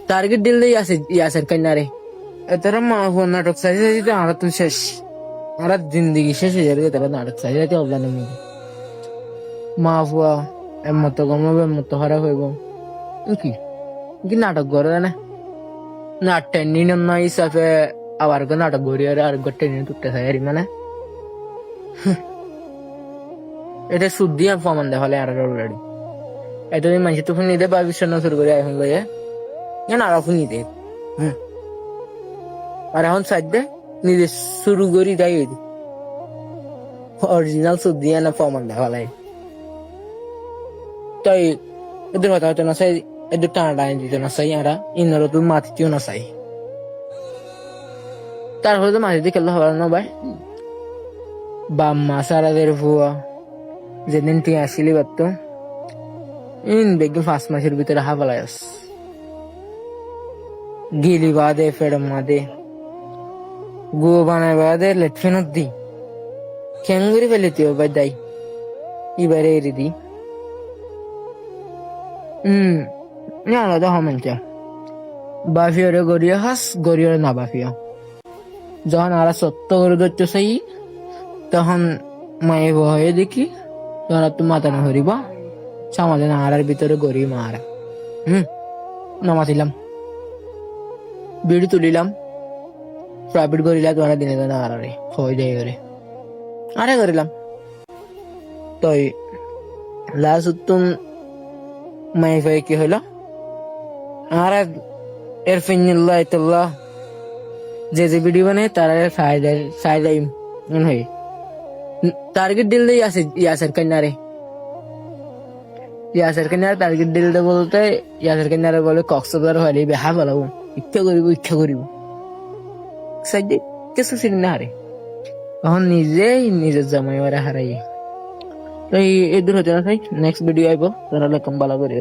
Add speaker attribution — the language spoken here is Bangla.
Speaker 1: টার্গেট দিল আছে ইয়াসের কন্যারে তারা মা হুয়া নাটক সাজি সাজিতে আর তো শেষ আর জিন্দগি শেষ হয়ে যাবে তারা নাটক সাজি সাজিতে অবদানের মধ্যে মা হুয়া এমতো কমাবে এমতো খারাপ হইব কি কি নাটক করে না না টেনিন না হিসাবে আবার নাটক গড়িয়ে আর টেনিন টুটতে থাকে মানে এটা শুদ্ধি আর প্রমাণ দেখালে আর অলরেডি এতদিন মানুষ তো ফোন নিতে পারবি শুরু করে এখন লইয়া কেন আর ফোন নিতে আর এখন সাইডে নিজে শুরু করি তাই অরিজিনাল শুদ্ধি না প্রমাণ দেখালে তাই এদের কথা হতো না চাই এদের টানা টানি দিতে না চাই আর ইনারও তো মাটিতেও না চাই তারপরে তো মাটিতে খেলতে হবে না ভাই বাম্মা সারাদের ভুয়া যেদিন তুই আসিলি বাত্ত দেখবি 5 মাসের ভিতরে হাবালায়াস গিলি বাদে ফেড়ম মাদে গো বানায় বাদে লেটফেনত দি খেঙ্গুরি ফেলিতি ও ভাই দাই এবারে এরি দি আলাদা হমেনটা বাফিওরে গড়িয়া হাস গড়িয়রে না বাফিও যখন আরা সত্য করে ধরতে চাই তখন মায়ে হয়ে দেখি তখন আর তো মাথা না হরিবা সামালে না আড়ার ভিতরে গড়ি মারা নামাতিলাম বিড়ি তুলিলাম প্রাইভেট করিলা তোমার দিনে দিনে আড়ারে হয়ে যায় ওরে আরে করিলাম তো লাস্ট তুম মায়ে ভাই কি হইলো আর এর ফিনিল্লাহ ইতাল্লাহ যে ভিডিও বানায় তারা ফায়দাই মনে হয় টার্গেট দিল আছে ইয়াসের কন্যারে ইয়াসের কন্যার টার্গেট দিল বলতে ইয়াসের কন্যারে বলে কক্সবাজার হলে বেহা বলাবো ইচ্ছা করিব সাইডে কিছু চিনি না হারে তখন নিজেই নিজের জামাই হারাই তো এই দূর হতে না নেক্সট ভিডিও আইব তাহলে কম ভালো করে